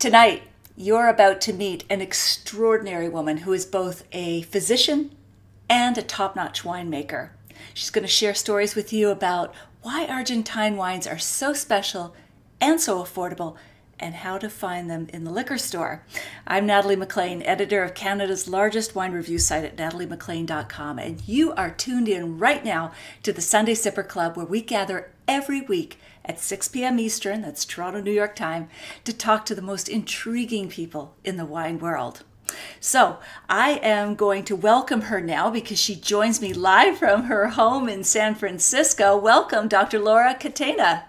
Tonight, you're about to meet an extraordinary woman who is both a physician and a top-notch winemaker. She's going to share stories with you about why Argentine wines are so special and so affordable, and how to find them in the liquor store. I'm Natalie McLean, editor of Canada's largest wine review site at nataliemclean.com, and you are tuned in right now to the Sunday Sipper Club, where we gather every week at 6 p.m. Eastern, that's Toronto, New York time, to talk to the most intriguing people in the wine world. So I am going to welcome her now because she joins me live from her home in San Francisco. Welcome, Dr. Laura Catena.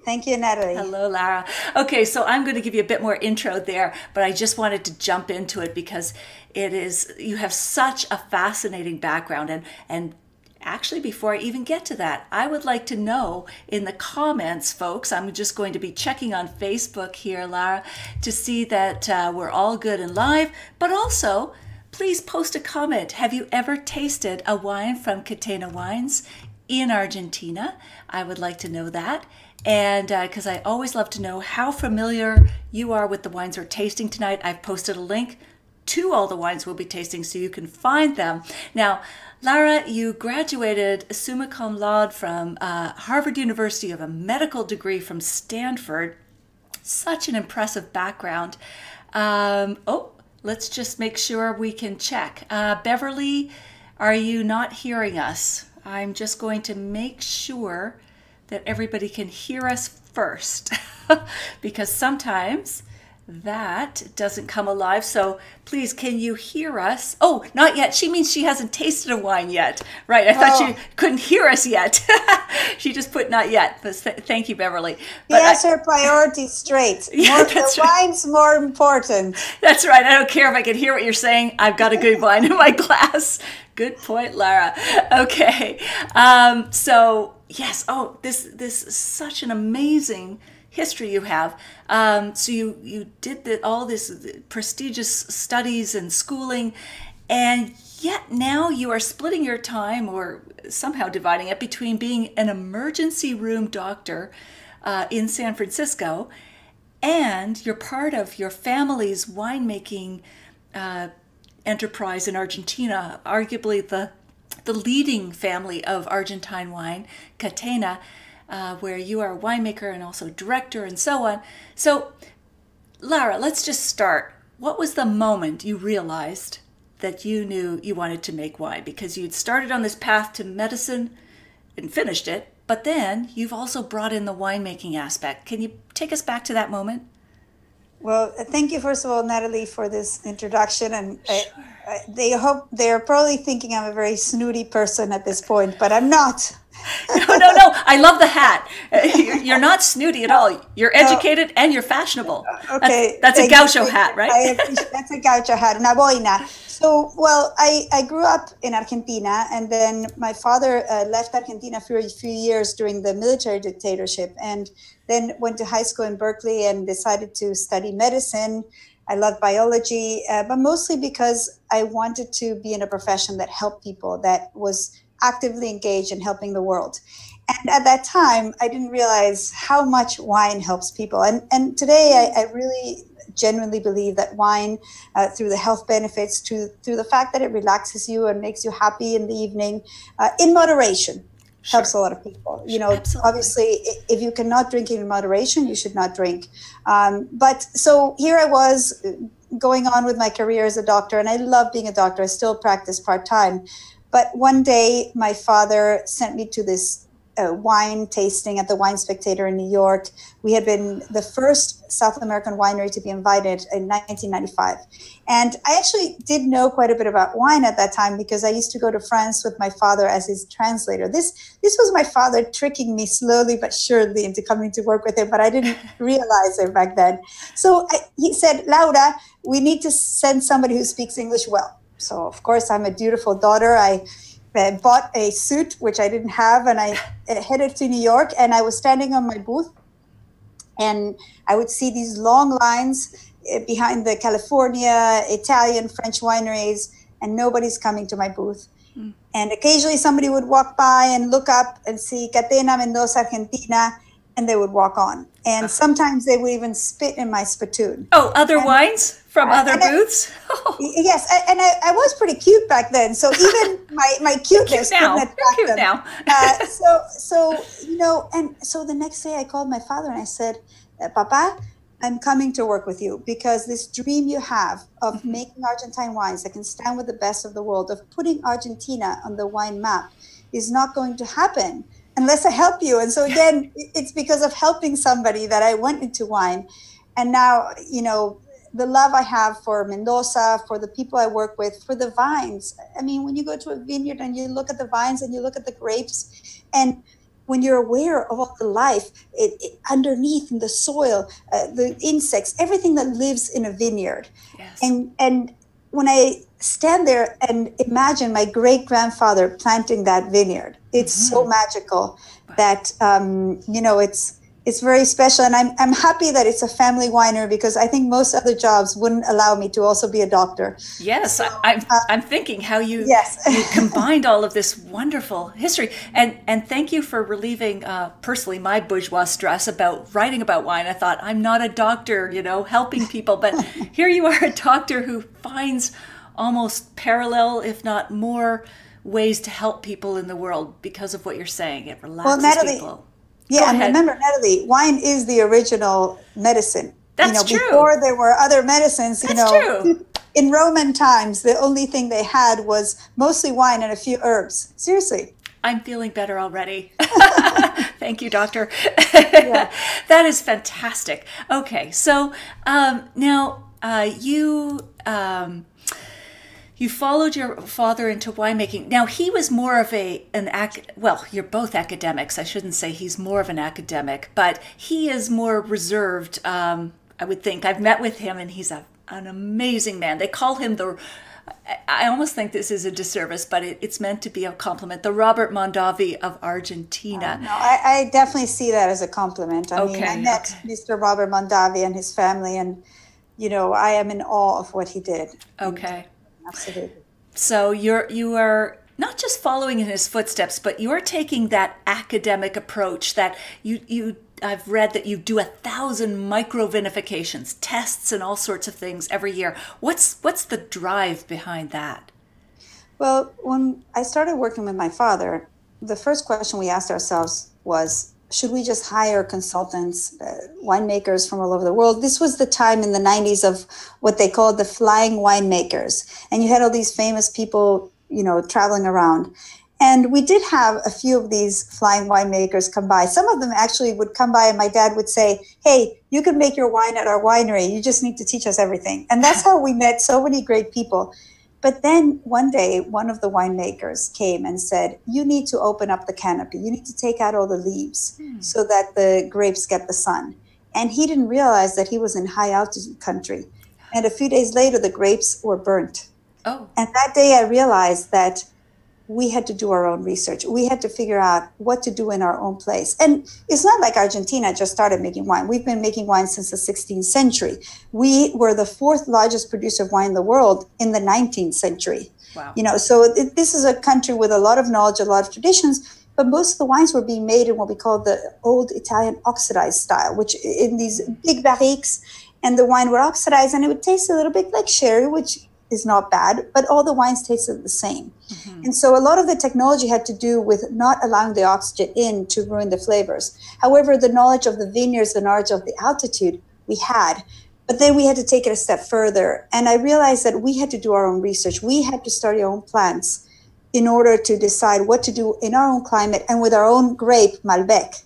Thank you, Natalie. Hello, Lara. Okay, so I'm going to give you a bit more intro there, but I just wanted to jump into it because you have such a fascinating background. And actually, before I even get to that, I would like to know in the comments, folks, I'm just going to be checking on Facebook here, Lara, to see that we're all good and live, but also, please post a comment. Have you ever tasted a wine from Catena Wines in Argentina? I would like to know that. And because I always love to know how familiar you are with the wines we're tasting tonight. I've posted a link to all the wines we'll be tasting so you can find them. Now, Lara, you graduated summa cum laude from Harvard University of a medical degree from Stanford. Such an impressive background. Let's just make sure we can check. Beverly, are you not hearing us? I'm just going to make sure that everybody can hear us first because sometimes that doesn't come alive. So please, can you hear us? Oh, not yet. She means she hasn't tasted a wine yet. Right. I thought she couldn't hear us yet. She just put not yet. But thank you, Beverly. But she has her priorities straight. The wine's more important. That's right. I don't care if I can hear what you're saying. I've got a good wine in my glass. Good point, Lara. Okay. So yes. Oh, this is such an amazing history you have. So you did all this prestigious studies and schooling, and yet now you are splitting your time or somehow dividing it between being an emergency room doctor in San Francisco, and you're part of your family's winemaking enterprise in Argentina, arguably the leading family of Argentine wine, Catena, where you are a winemaker and also director and so on. So, Lara, let's just start. What was the moment you realized that you knew you wanted to make wine? Because you'd started on this path to medicine and finished it, but then you've also brought in the winemaking aspect. Can you take us back to that moment? Well, thank you, first of all, Natalie, for this introduction. And sure. They're probably thinking I'm a very snooty person at this point, but I'm not. No. I love the hat. You're not snooty at all. You're educated and you're fashionable. Okay. That's a gaucho hat, right? That's a gaucho hat, una boina. So, well, I grew up in Argentina, and then my father left Argentina for a few years during the military dictatorship, and then went to high school in Berkeley and decided to study medicine. I love biology, but mostly because I wanted to be in a profession that helped people, that was actively engaged in helping the world. And at that time, I didn't realize how much wine helps people. And today, I really genuinely believe that wine, through the health benefits, through the fact that it relaxes you and makes you happy in the evening, in moderation, helps a lot of people. You know, absolutely. Obviously, if you cannot drink in moderation, you should not drink. But so here I was going on with my career as a doctor, and I love being a doctor. I still practice part-time. But one day, my father sent me to this wine tasting at the Wine Spectator in New York. We had been the first South American winery to be invited in 1995. And I actually did know quite a bit about wine at that time because I used to go to France with my father as his translator. This was my father tricking me slowly but surely into coming to work with him, but I didn't realize it back then. So he said, Laura, we need to send somebody who speaks English well. So, of course, I'm a dutiful daughter. I bought a suit, which I didn't have, and I headed to New York, and I was standing on my booth, and I would see these long lines behind the California, Italian, French wineries, and nobody's coming to my booth. And occasionally somebody would walk by and look up and see Catena, Mendoza, Argentina, and they would walk on. And sometimes they would even spit in my spittoon. Oh, other wines from other booths? Yes, and I was pretty cute back then. So even my cuteness couldn't attract them. Now. So and so the next day I called my father and I said, Papa, I'm coming to work with you because this dream you have of making Argentine wines that can stand with the best of the world, of putting Argentina on the wine map, is not going to happen unless I help you. And so again, it's because of helping somebody that I went into wine. And now, the love I have for Mendoza, for the people I work with, for the vines. I mean, when you go to a vineyard and you look at the vines and you look at the grapes, and when you're aware of all the life underneath in the soil, the insects, everything that lives in a vineyard. Yes. And when I stand there and imagine my great-grandfather planting that vineyard, it's so magical that, it's very special. And I'm happy that it's a family winery because I think most other jobs wouldn't allow me to also be a doctor. Yes, so, I'm thinking how you combined all of this wonderful history. And thank you for relieving, personally, my bourgeois stress about writing about wine. I thought, I'm not a doctor, helping people. But here you are, a doctor who finds almost parallel, if not more, ways to help people in the world because of what you're saying. It relaxes people. Yeah, and remember, Natalie, wine is the original medicine. That's true. Before there were other medicines, That's true. In Roman times, the only thing they had was mostly wine and a few herbs. Seriously. I'm feeling better already. Thank you, doctor. That is fantastic. Okay, so now you followed your father into winemaking. Now, he was more of you're both academics. I shouldn't say he's more of an academic, but he is more reserved, I would think. I've met with him, and he's an amazing man. They call him I almost think this is a disservice, but it's meant to be a compliment, the Robert Mondavi of Argentina. No, I definitely see that as a compliment. I mean, I met Mr. Robert Mondavi and his family, and, I am in awe of what he did. Okay. Absolutely. So you are not just following in his footsteps, but you are taking that academic approach that I've read that you do 1,000 microvinifications, tests, and all sorts of things every year. What's the drive behind that? Well, when I started working with my father, the first question we asked ourselves was, should we just hire consultants, winemakers from all over the world? This was the time in the 90s of what they called the flying winemakers. And you had all these famous people, traveling around. And we did have a few of these flying winemakers come by. Some of them actually would come by and my dad would say, hey, you can make your wine at our winery. You just need to teach us everything. And that's how we met so many great people. But then one day, one of the winemakers came and said, you need to open up the canopy. You need to take out all the leaves so that the grapes get the sun. And he didn't realize that he was in high altitude country. And a few days later, the grapes were burnt. Oh. And that day I realized that we had to do our own research. We had to figure out what to do in our own place. And it's not like Argentina just started making wine. We've been making wine since the 16th century. We were the 4th largest producer of wine in the world in the 19th century. Wow. So this is a country with a lot of knowledge, a lot of traditions, but most of the wines were being made in what we call the old Italian oxidized style, which in these big barriques, and the wine would oxidize and it would taste a little bit like sherry, which is not bad, but all the wines tasted the same. Mm-hmm. And so a lot of the technology had to do with not allowing the oxygen in to ruin the flavors. However, the knowledge of the vineyards, the knowledge of the altitude we had, but then we had to take it a step further. And I realized that we had to do our own research. We had to study our own plants in order to decide what to do in our own climate and with our own grape, Malbec,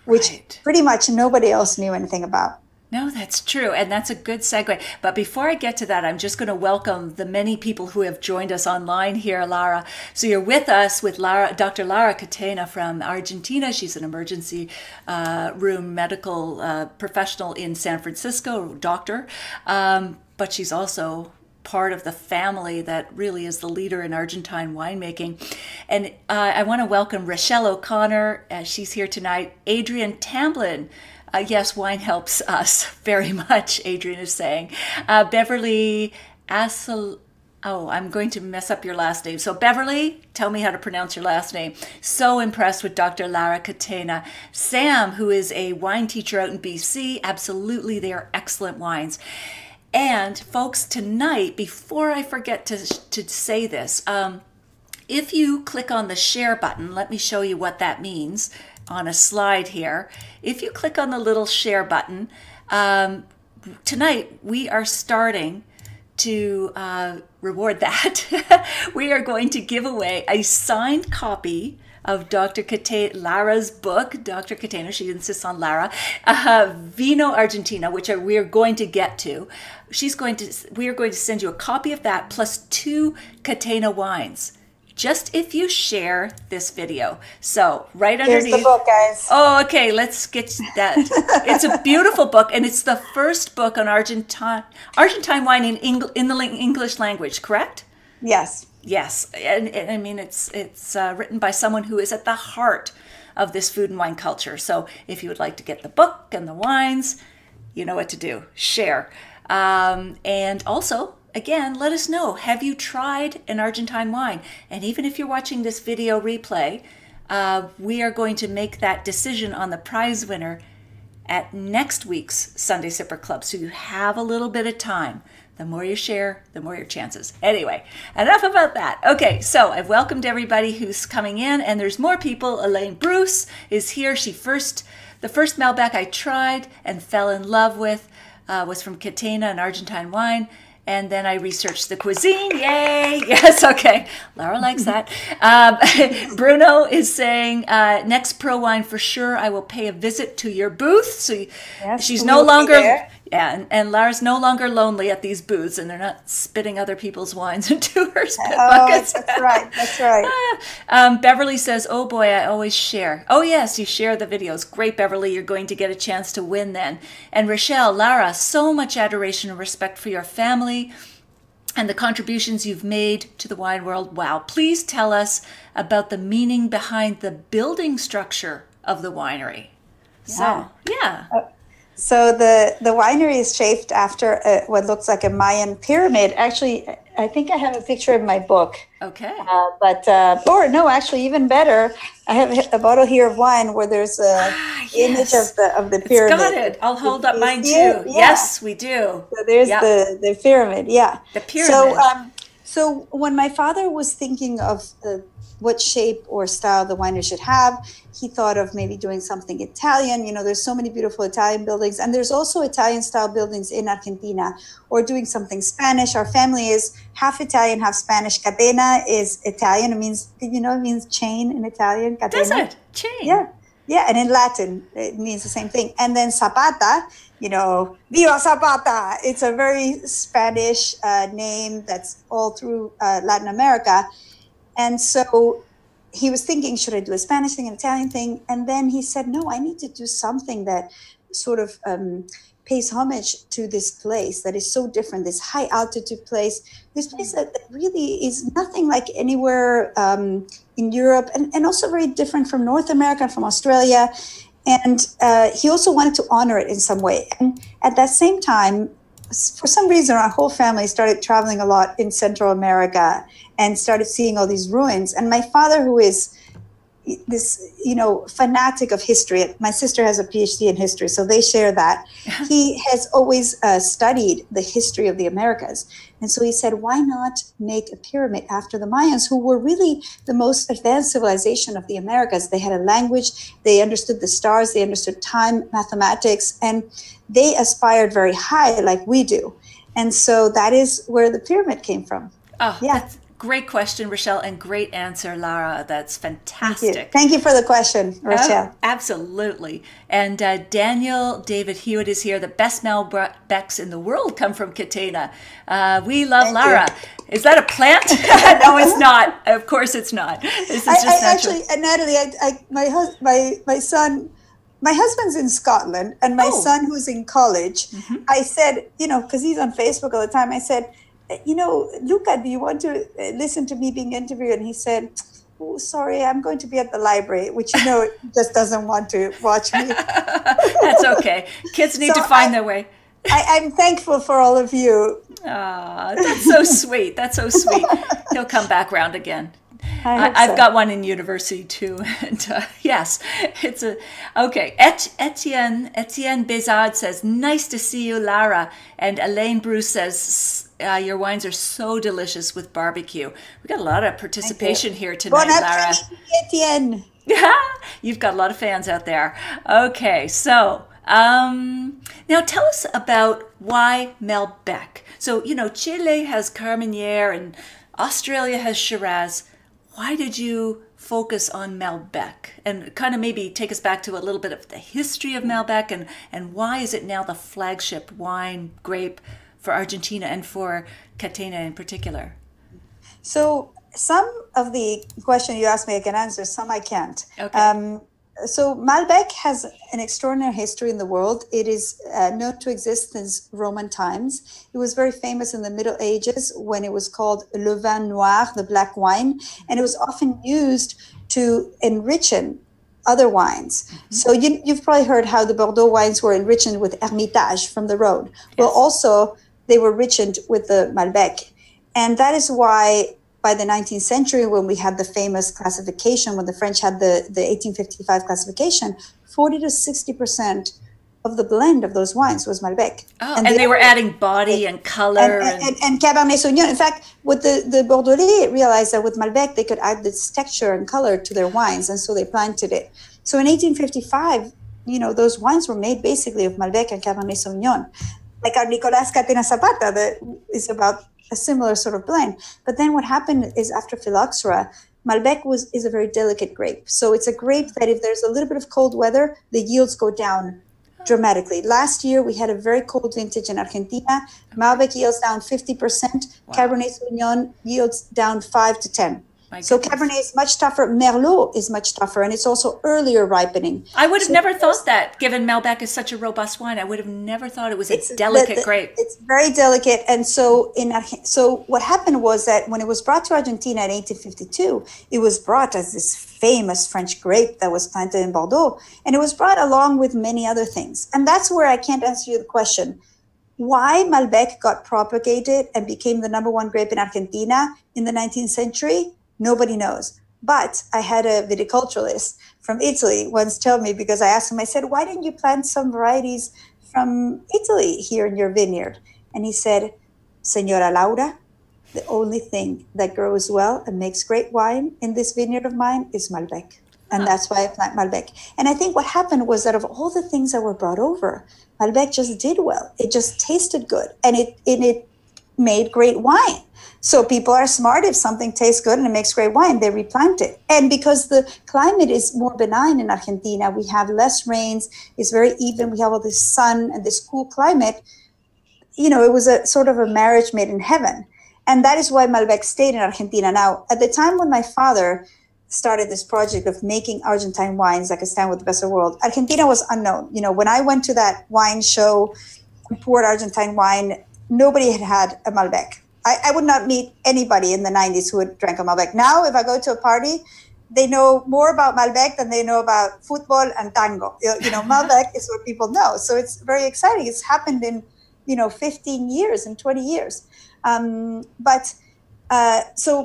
which pretty much nobody else knew anything about. No, that's true. And that's a good segue. But before I get to that, I'm just going to welcome the many people who have joined us online here, Lara. So you're with us with Dr. Lara Catena from Argentina. She's an emergency room medical professional in San Francisco, doctor. But she's also part of the family that really is the leader in Argentine winemaking. And I want to welcome Rochelle O'Connor. She's here tonight. Adrian Tamblin. Yes, wine helps us very much, Adrian is saying. Beverly Oh, I'm going to mess up your last name. So Beverly, tell me how to pronounce your last name. So impressed with Dr. Lara Catena. Sam, who is a wine teacher out in BC, absolutely, they are excellent wines. And folks, tonight, before I forget to say this, if you click on the share button, let me show you what that means on a slide here. If you click on the little share button, tonight we are starting to reward that. We are going to give away a signed copy of Dr. Lara's book, Dr. Catena, she insists on Lara, Vino Argentina, which we are going to get to. We are going to send you a copy of that plus 2 Catena wines, just if you share this video. So right underneath. Here's the book, guys. Oh, okay, let's get that. It's a beautiful book, and it's the first book on Argentine wine in the English language, correct? Yes. Yes, and I mean, it's written by someone who is at the heart of this food and wine culture. So if you would like to get the book and the wines, you know what to do. Share. And also, again, let us know, have you tried an Argentine wine? And even if you're watching this video replay, we are going to make that decision on the prize winner at next week's Sunday Sipper Club. So you have a little bit of time. The more you share, the more your chances. Anyway, enough about that. Okay, so I've welcomed everybody who's coming in, and there's more people. Elaine Bruce is here. The first Malbec I tried and fell in love with was from Catena, an Argentine wine. And then I researched the cuisine. Yay! Yes, okay. Laura likes that. Bruno is saying, next Pro Wine for sure. I will pay a visit to your booth. So yes, she's no longer, and Lara's no longer lonely at these booths, and they're not spitting other people's wines into her spit buckets. That's right. That's right. Beverly says, oh boy, I always share. Oh yes, you share the videos. Great, Beverly. You're going to get a chance to win then. And Rochelle, Lara, so much adoration and respect for your family and the contributions you've made to the wine world. Wow. Please tell us about the meaning behind the building structure of the winery. So, yeah. So the winery is shaped after what looks like a Mayan pyramid. Actually, I think I have a picture in my book. Okay. Or no, actually, even better, I have a bottle here of wine where there's a image of the pyramid. It's got it. I'll hold up mine too. Yeah. Yes, we do. So there's the pyramid. Yeah. The pyramid. So when my father was thinking of what shape or style the winery should have, he thought of maybe doing something Italian. You know, there's so many beautiful Italian buildings, and there's also Italian style buildings in Argentina, or doing something Spanish. Our family is half Italian, half Spanish. Catena is Italian. It means, it means chain in Italian. Catena. Does it? Chain. Yeah. Yeah. And in Latin, it means the same thing. And then Zapata, Viva Zapata. It's a very Spanish name that's all through Latin America. And so he was thinking, should I do a Spanish thing, an Italian thing? And then he said, no, I need to do something that sort of pays homage to this place that is so different, this high altitude place, this place that really is nothing like anywhere in Europe, and also very different from North America and from Australia. And he also wanted to honor it in some way. And at that same time, for some reason, our whole family started traveling a lot in Central America and started seeing all these ruins. And my father, who is this, fanatic of history, my sister has a PhD in history, so they share that. He has always studied the history of the Americas. And so he said, why not make a pyramid after the Mayans, who were really the most advanced civilization of the Americas? They had a language, they understood the stars, they understood time, mathematics, and they aspired very high like we do. And so that is where the pyramid came from. Oh, yeah. That's great question, Rochelle, and great answer, Lara. That's fantastic. Thank you for the question, Rochelle. Oh, absolutely. And Daniel David Hewitt is here. The best Malbecs in the world come from Catena. We love Lara. Is that a plant? No, it's not. Of course it's not. This is just natural. Actually, Natalie, my husband's in Scotland, and my son, who's in college, I said, because he's on Facebook all the time, I said, Luca, do you want to listen to me being interviewed? And he said, oh, sorry, I'm going to be at the library, which, just doesn't want to watch me. That's okay. Kids need to find their way. I'm thankful for all of you Ah, that's so sweet. That's so sweet. He'll come back round again. I've got one in university too. And yes, it's a okay. Etienne Bezard says, "Nice to see you, Lara." And Elaine Bruce says, "Your wines are so delicious with barbecue." We got a lot of participation here tonight, Lara. Etienne. You've got a lot of fans out there. Okay, so now tell us about why Malbec. So Chile has Carmenere and Australia has Shiraz. Why did you focus on Malbec? And kind of maybe take us back to a little bit of the history of Malbec and why is it now the flagship wine grape for Argentina and for Catena in particular? So some of the question you asked me I can answer, some I can't. Okay. So Malbec has an extraordinary history in the world. It is known to exist since Roman times. It was very famous in the Middle Ages when it was called le vin noir, the black wine, and it was often used to enrich other wines. Mm-hmm. So you've probably heard how the Bordeaux wines were enriched with Hermitage from the Rhone. Yes. Well, also they were enriched with the Malbec. And that is why by the 19th century, when we had the famous classification, when the French had the 1855 classification, 40 to 60% of the blend of those wines was Malbec. Oh, and they were adding body and color. And Cabernet Sauvignon. In fact, with the Bordelais realized that with Malbec, they could add this texture and color to their wines, and so they planted it. So in 1855, those wines were made basically of Malbec and Cabernet Sauvignon. Like our Nicolas Catena Zapata, that is about a similar sort of blend. But then what happened is after phylloxera, Malbec is a very delicate grape. So it's a grape that if there's a little bit of cold weather, the yields go down dramatically. Last year, we had a very cold vintage in Argentina. Malbec yields down 50%. Wow. Cabernet Sauvignon yields down 5 to 10. So Cabernet is much tougher. Merlot is much tougher, and it's also earlier ripening. I would have never thought that, given Malbec is such a robust wine. I would have never thought it was a delicate grape. It's very delicate, and so what happened was that when it was brought to Argentina in 1852, it was brought as this famous French grape that was planted in Bordeaux, and it was brought along with many other things. And that's where I can't answer you the question. Why Malbec got propagated and became the number one grape in Argentina in the 19th century? Nobody knows. But I had a viticulturalist from Italy once tell me, because I asked him, I said, why didn't you plant some varieties from Italy here in your vineyard? And he said, Senora Laura, the only thing that grows well and makes great wine in this vineyard of mine is Malbec. And that's why I plant Malbec. And I think what happened was that of all the things that were brought over, Malbec just did well. It just tasted good. And it made great wine. So people are smart. If something tastes good and it makes great wine, they replant it. And because the climate is more benign in Argentina, we have less rains, it's very even, we have all this sun and this cool climate, it was a sort of a marriage made in heaven. And that is why Malbec stayed in Argentina. Now, at the time when my father started this project of making Argentine wines that could stand with the best of the world, Argentina was unknown. When I went to that wine show and poured Argentine wine, nobody had a Malbec. I would not meet anybody in the 90s who had drank a Malbec. Now, if I go to a party, they know more about Malbec than they know about football and tango. Malbec is what people know. So it's very exciting. It's happened in, 15 years and 20 years. So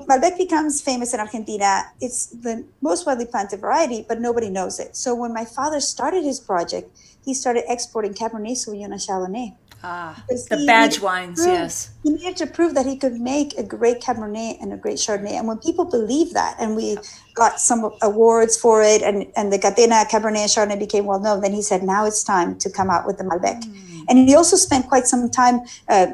Malbec becomes famous in Argentina. It's the most widely planted variety, but nobody knows it. So when my father started his project, he started exporting Cabernet Sauvignon and Chardonnay. The badge wines, yes. He needed to prove that he could make a great Cabernet and a great Chardonnay. And when people believe that, and we got some awards for it, and the Catena, Cabernet, and Chardonnay became well known, then he said, now it's time to come out with the Malbec. And he also spent quite some time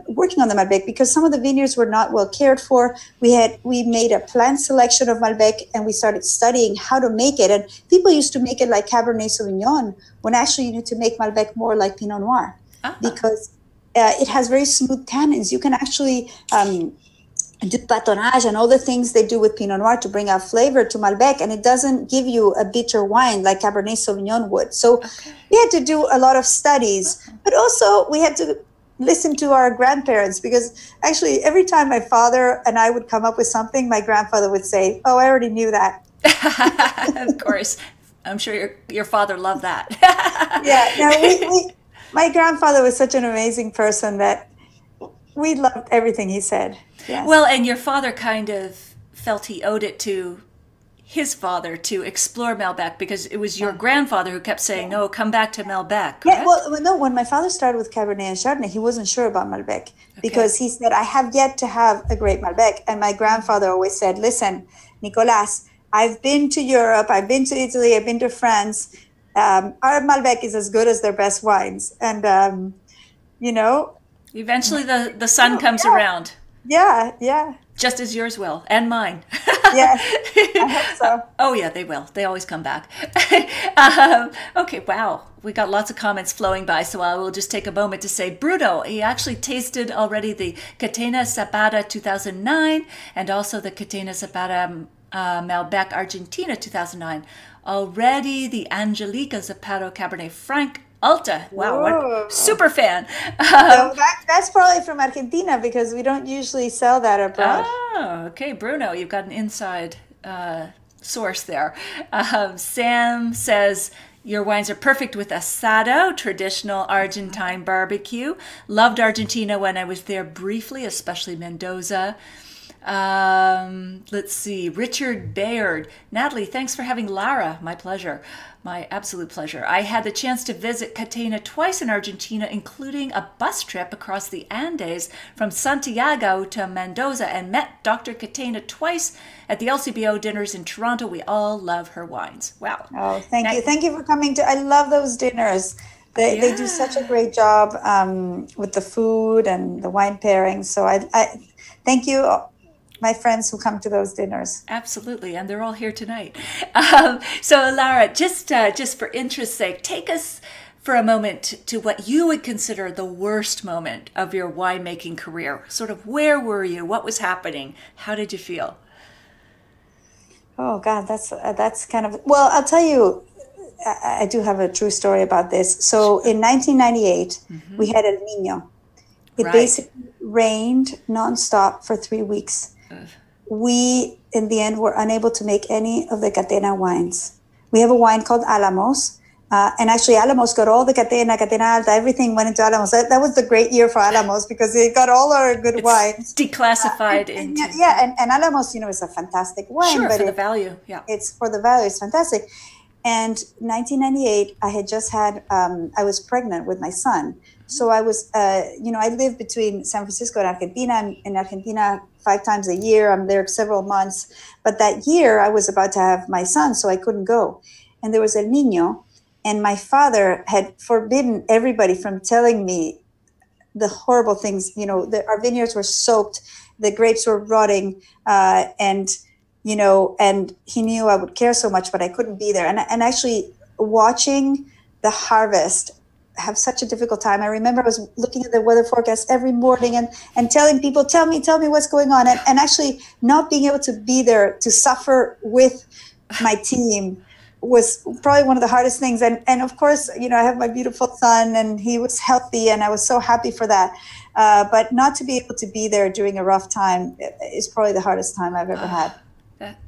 working on the Malbec because some of the vineyards were not well cared for. We made a plant selection of Malbec, and we started studying how to make it. And people used to make it like Cabernet Sauvignon, when actually you need to make Malbec more like Pinot Noir. Because it has very smooth tannins. You can actually do patonnage and all the things they do with Pinot Noir to bring out flavor to Malbec, and it doesn't give you a bitter wine like Cabernet Sauvignon would. So we had to do a lot of studies, but also we had to listen to our grandparents, because actually every time my father and I would come up with something, my grandfather would say, oh, I already knew that. Of course. I'm sure your father loved that. Yeah, no, my grandfather was such an amazing person that we loved everything he said. Yes. Well, and your father kind of felt he owed it to his father to explore Malbec because it was your grandfather who kept saying, "No, come back to Malbec." Correct? Yeah, well, no, when my father started with Cabernet and Chardonnay, he wasn't sure about Malbec because he said, I have yet to have a great Malbec. And my grandfather always said, listen, Nicolas, I've been to Europe, I've been to Italy, I've been to France. Our Malbec is as good as their best wines. And, you know. Eventually the sun comes around. Yeah. Just as yours will, and mine. Yes, I hope so. Oh, yeah, they will. They always come back. Okay, wow. We got lots of comments flowing by, so I will just take a moment to say, Bruno, he actually tasted already the Catena Zapata 2009 and also the Catena Zapata Malbec Argentina 2009. Already the Angelica Zapata Cabernet Franc Alta. Wow, what super fan. So that's probably from Argentina because we don't usually sell that abroad. Oh, okay, Bruno, you've got an inside source there. Sam says, your wines are perfect with asado, traditional Argentine barbecue. Loved Argentina when I was there briefly, especially Mendoza. Let's see, Richard Bayard. Natalie, thanks for having Lara. My pleasure. My absolute pleasure. I had the chance to visit Catena twice in Argentina, including a bus trip across the Andes from Santiago to Mendoza, and met Dr. Catena twice at the LCBO dinners in Toronto. We all love her wines. Wow. Oh, thank you. Thank you for coming to. I love those dinners. They do such a great job with the food and the wine pairing. So I thank you, my friends who come to those dinners. Absolutely, and they're all here tonight. So Lara, just for interest's sake, take us for a moment to what you would consider the worst moment of your winemaking career. Sort of, where were you? What was happening? How did you feel? Oh God, that's kind of, well, I'll tell you, I do have a true story about this. So in 1998, we had El Niño. It basically rained nonstop for 3 weeks. We, in the end, were unable to make any of the Catena wines. We have a wine called Alamos, and actually Alamos got all the Catena Alta, everything went into Alamos. That was the great year for Alamos because it got all our good wines. Declassified into... And Alamos, is a fantastic wine. Sure, but for the value, It's for the value, it's fantastic. And 1998, I had just had, I was pregnant with my son. So I was, I lived between San Francisco and Argentina. I'm in Argentina 5 times a year. I'm there several months. But that year I was about to have my son, so I couldn't go. And there was El Niño. And my father had forbidden everybody from telling me the horrible things. Our vineyards were soaked. The grapes were rotting. And he knew I would care so much, but I couldn't be there. And actually watching the harvest have such a difficult time. I remember I was looking at the weather forecast every morning and telling people, tell me what's going on. And actually not being able to be there to suffer with my team was probably one of the hardest things. And of course, I have my beautiful son and he was healthy and I was so happy for that. But not to be able to be there during a rough time is probably the hardest time I've ever had.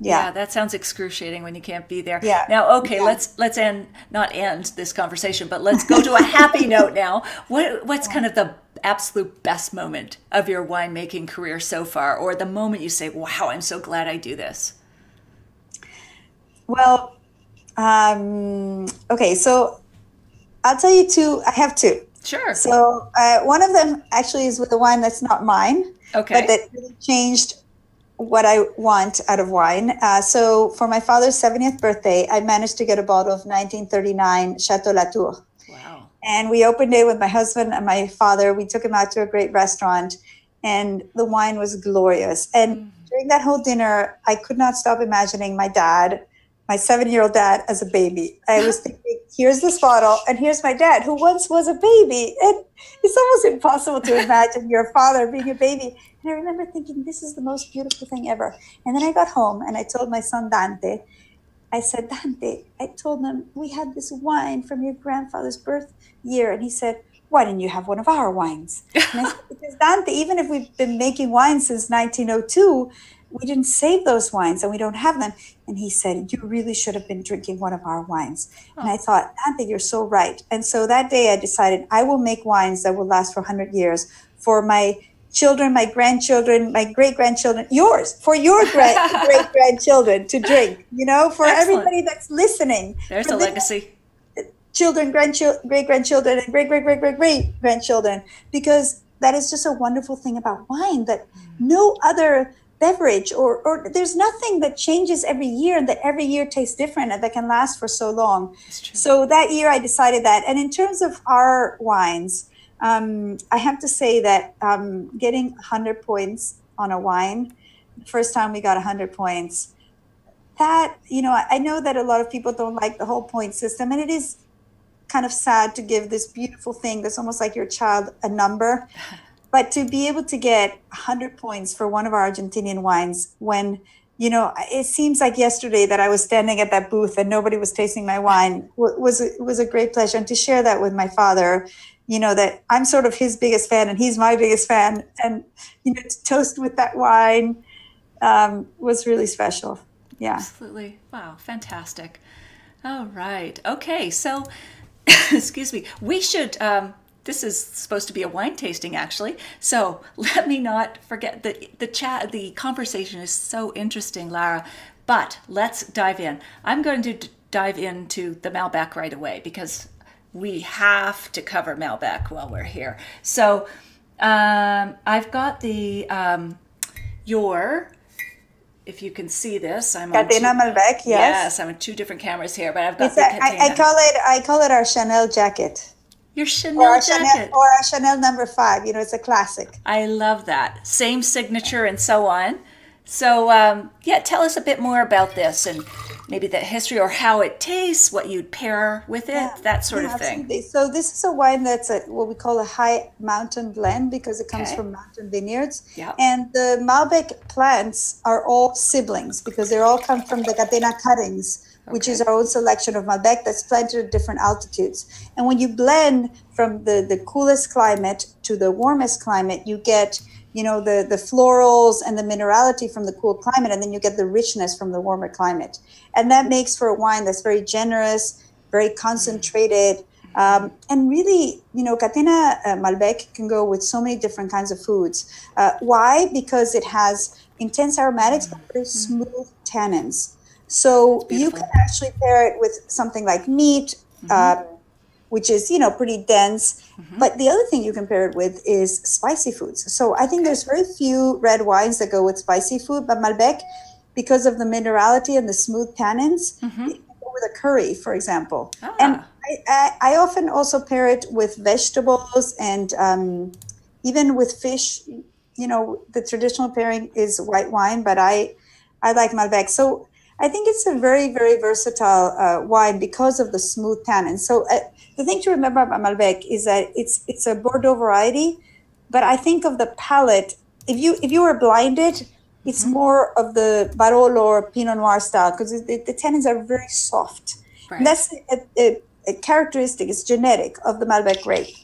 That sounds excruciating when you can't be there. Now, let's not end this conversation, but let's go to a happy note now. What's kind of the absolute best moment of your winemaking career so far, or the moment you say, wow, I'm so glad I do this? Well, okay, so I'll tell you 2. I have 2. Sure. So one of them actually is with a wine that's not mine, but that really changed what I want out of wine. So for my father's 70th birthday, I managed to get a bottle of 1939 Chateau Latour. Wow. And we opened it with my husband and my father. We took him out to a great restaurant and the wine was glorious. And during that whole dinner, I could not stop imagining my dad, my 7-year-old dad, as a baby. I was thinking, here's this bottle and here's my dad who once was a baby. And it's almost impossible to imagine your father being a baby. And I remember thinking, this is the most beautiful thing ever. And then I got home and I told my son Dante, I said, Dante, I told him, we had this wine from your grandfather's birth year. And he said, why didn't you have one of our wines? And I said, because Dante, even if we've been making wine since 1902, we didn't save those wines and we don't have them. And he said, you really should have been drinking one of our wines. Oh. And I thought, Dante, you're so right. And so that day I decided I will make wines that will last for 100 years for my children, my grandchildren, my great-grandchildren, yours, for your great-grandchildren to drink, you know, for Excellent. everybody that's listening. There's For a their legacy. children, grandchildren, great-grandchildren, and great-great-great-great-great-grandchildren, because that is just a wonderful thing about wine, that no other beverage or there's nothing that changes every year and that every year tastes different and that can last for so long. So that year I decided that. And in terms of our wines, I have to say that getting 100 points on a wine, the first time we got 100 points, that, you know, I know that a lot of people don't like the whole point system, and it is kind of sad to give this beautiful thing that's almost like your child a number. But to be able to get 100 points for one of our Argentinian wines when, you know, it seems like yesterday that I was standing at that booth and nobody was tasting my wine was a great pleasure. And to share that with my father, you know, that I'm sort of his biggest fan and he's my biggest fan. And, you know, to toast with that wine was really special. Yeah. Absolutely. Wow. Fantastic. All right. Okay. So, excuse me, we should... this is supposed to be a wine tasting, actually. So let me not forget the chat. The conversation is so interesting, Lara. But let's dive in. I'm going to dive into the Malbec right away because we have to cover Malbec while we're here. So I've got the if you can see this, I'm on Catena Malbec. Yes. Yes, I'm on two different cameras here, but I've got the Catena. I call it our Chanel jacket. Your Chanel jacket. Or a Chanel number 5. You know, it's a classic. I love that. Same signature and so on. So, yeah, tell us a bit more about this and maybe the history or how it tastes, what you'd pair with it, that sort of thing. Absolutely. So this is a wine that's what we call a high mountain blend because it comes from mountain vineyards. Yep. And the Malbec plants are all siblings because they all come from the Catena cuttings, which is our own selection of Malbec that's planted at different altitudes. And when you blend from the coolest climate to the warmest climate, you get, you know, the florals and the minerality from the cool climate, and then you get the richness from the warmer climate. And that makes for a wine that's very generous, very concentrated, and really, you know, Catena Malbec can go with so many different kinds of foods. Why? Because it has intense aromatics, but very smooth tannins. So you can actually pair it with something like meat, which is, you know, pretty dense. But the other thing you can pair it with is spicy foods. So I think there's very few red wines that go with spicy food, but Malbec, because of the minerality and the smooth tannins, it can go with a curry, for example. And I often also pair it with vegetables and even with fish. You know, the traditional pairing is white wine, but I like Malbec. So I think it's a very, very versatile wine because of the smooth tannin. So the thing to remember about Malbec is that it's a Bordeaux variety, but I think of the palate. If you were blinded, it's more of the Barolo or Pinot Noir style because the tannins are very soft. Right. And that's a characteristic. It's genetic of the Malbec grape.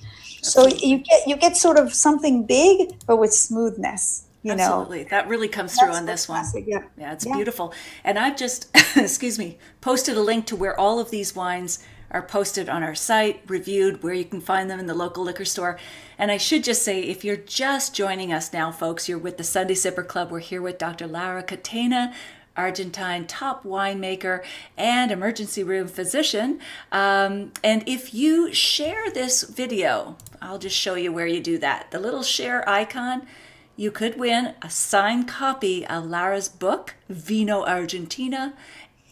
So you get sort of something big, but with smoothness. You Absolutely. know, that really comes through on this one. Yeah, it's beautiful. And I've just, excuse me, posted a link to where all of these wines are posted on our site, reviewed, where you can find them in the local liquor store. And I should just say, if you're just joining us now, folks, you're with the Sunday Sipper Club. We're here with Dr. Lara Catena, Argentine top winemaker and emergency room physician. And if you share this video, I'll just show you where you do that. The little share icon, you could win a signed copy of Lara's book, Vino Argentina,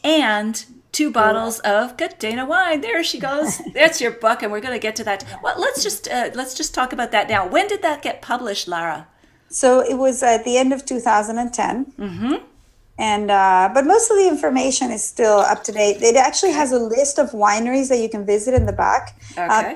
and 2 bottles of Catena wine. There she goes. That's your book, and we're going to get to that. Well, let's just talk about that now. When did that get published, Lara? So it was at the end of 2010. And but most of the information is still up to date. It actually has a list of wineries that you can visit in the back.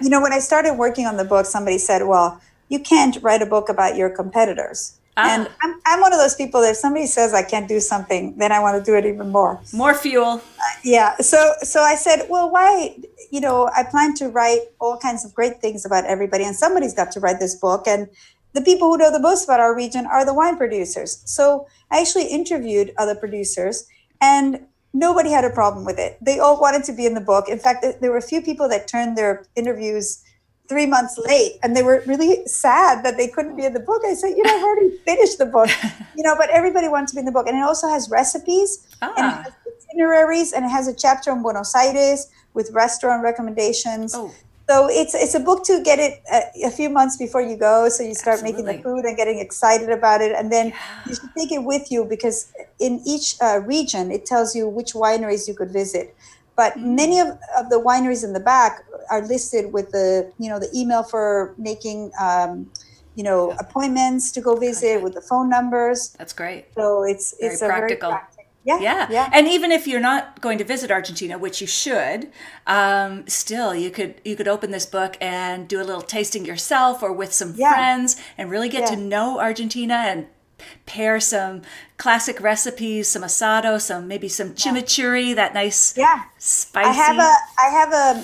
You know, when I started working on the book, somebody said, well, you can't write a book about your competitors. And I'm one of those people that if somebody says I can't do something, then I want to do it even more. More fuel. Yeah. So I said, well, why? You know, I plan to write all kinds of great things about everybody, and somebody's got to write this book. And the people who know the most about our region are the wine producers. So I actually interviewed other producers, and nobody had a problem with it. They all wanted to be in the book. In fact, there were a few people that turned their interviews 3 months late, and they were really sad that they couldn't be in the book. I said, I've already finished the book, but everybody wants to be in the book. And it also has recipes, and it has itineraries, and it has a chapter on Buenos Aires with restaurant recommendations. Oh. So it's a book to get it a few months before you go, so you start making the food and getting excited about it, and then you should take it with you, because in each region it tells you which wineries you could visit. But many of the wineries in the back are listed with the email for making appointments to go visit, with the phone numbers. That's great. So it's very practical. Very practical. Yeah. And even if you're not going to visit Argentina, which you should, still you could open this book and do a little tasting yourself or with some friends and really get to know Argentina and pair some classic recipes, some asado, maybe some chimichurri, that nice spicy. I have a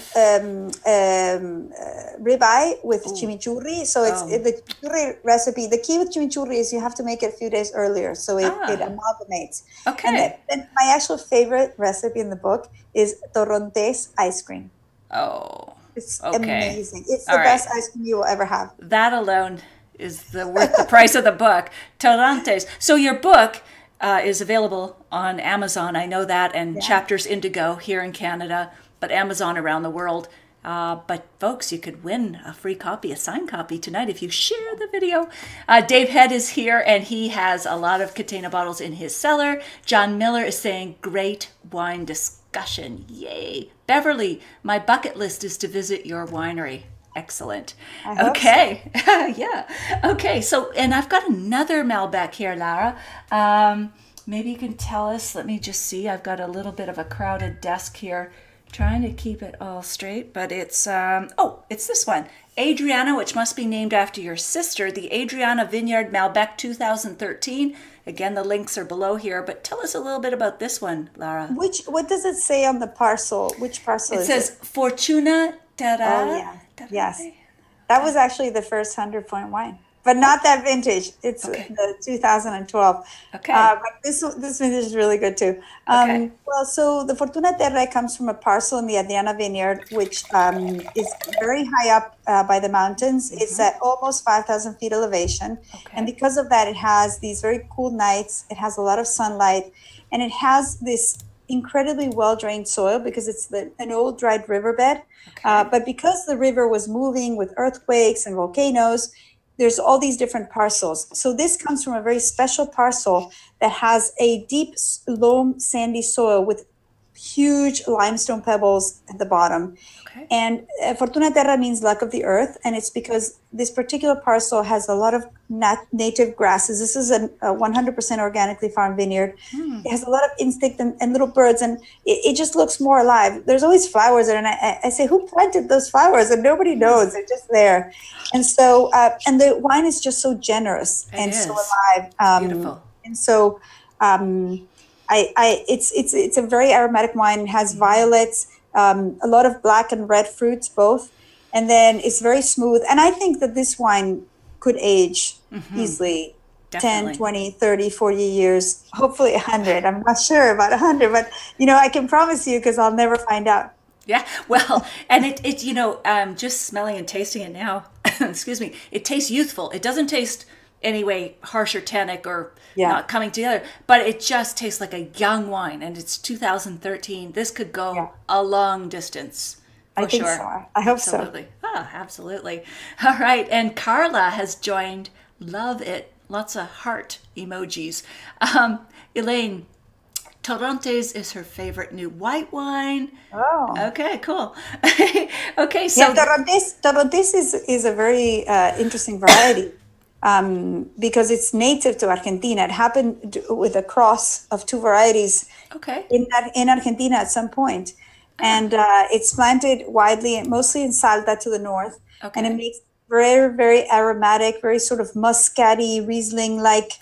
ribeye with chimichurri. So it's the chimichurri recipe. The key with chimichurri is you have to make it a few days earlier, so it amalgamates. Okay. And then my actual favorite recipe in the book is torrontés ice cream. Oh, it's amazing. It's the best ice cream you will ever have. That alone is worth the price of the book. Torrontés. So your book is available on Amazon. I know that, and Chapters Indigo here in Canada, but Amazon around the world. But folks, you could win a free copy, a signed copy tonight if you share the video. Dave Head is here, and he has a lot of Catena bottles in his cellar. John Miller is saying, great wine discussion. Yay. Beverly, my bucket list is to visit your winery. Excellent. Okay. Yeah. Okay. So, and I've got another Malbec here, Lara. Maybe you can tell us. Let me just see. I've got a little bit of a crowded desk here, trying to keep it all straight. But it's it's this one, Adriana, which must be named after your sister. The Adriana Vineyard Malbec 2013. Again, the links are below here. But tell us a little bit about this one, Lara. What does it say on the parcel? Which parcel is it? It says Fortuna Terra. Oh, yeah. Yes, that was actually the first 100-point wine, but not that vintage. It's the 2012. Okay. But this vintage is really good too. Well, so the Fortuna Terra comes from a parcel in the Adriana Vineyard, which is very high up by the mountains. It's at almost 5,000 feet elevation. And because of that, it has these very cool nights. It has a lot of sunlight, and it has this incredibly well-drained soil because it's an old dried riverbed. But because the river was moving with earthquakes and volcanoes, there's all these different parcels. So this comes from a very special parcel that has a deep, loam, sandy soil with huge limestone pebbles at the bottom. And Fortuna Terra means luck of the earth, and it's because this particular parcel has a lot of native grasses. This is a 100% organically farmed vineyard. It has a lot of insect and little birds, and it just looks more alive. There's always flowers there, and I say, who planted those flowers? And nobody knows. They're just there. And so, and the wine is just so generous and so alive. Beautiful. And so, it's a very aromatic wine. It has violets. A lot of black and red fruits, both. And then it's very smooth. And I think that this wine could age easily. Definitely. 10, 20, 30, 40 years, hopefully 100. I'm not sure about 100, but, I can promise you because I'll never find out. Yeah, well, and it just smelling and tasting it now, excuse me, it tastes youthful. It doesn't taste anyway harsh or tannic or not coming together, but it just tastes like a young wine, and it's 2013. This could go a long distance. I think so. I hope absolutely. So. Absolutely. All right, and Carla has joined. Love it. Lots of heart emojis. Elaine, Torrontés is her favorite new white wine. Oh. Okay, cool. Okay, so Torrontés is a very interesting variety. Because it's native to Argentina. It happened with a cross of two varieties in Argentina at some point. And it's planted widely, mostly in Salta to the north. And it makes very, very aromatic, very sort of muscatty, Riesling-like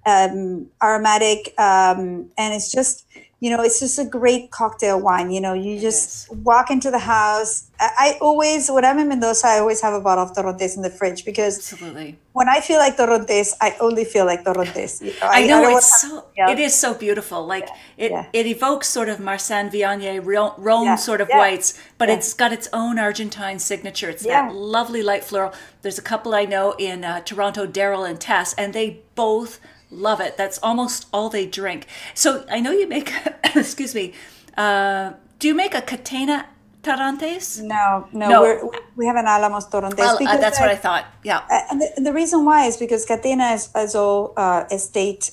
aromatic. And it's just it's just a great cocktail wine. You It just is. walk into the house. I always, when I'm in Mendoza, I always have a bottle of Torrontés in the fridge because Absolutely. when I feel like Torrontés, I only feel like Torrontés. I I know don't want something it else. is so beautiful. Like Yeah, it evokes sort of Marsanne, Viognier, Rhone yeah, sort of yeah, whites, but yeah, it's got its own Argentine signature. It's that yeah. lovely light floral. There's a couple I know in Toronto, Daryl and Tess, and they both love it. That's almost all they drink. So I know you make, excuse me, do you make a Catena Tarantes? No, no, No. we have an Alamos Torrontés Well, because that's what I thought. Yeah. and the reason why is because Catena is all estate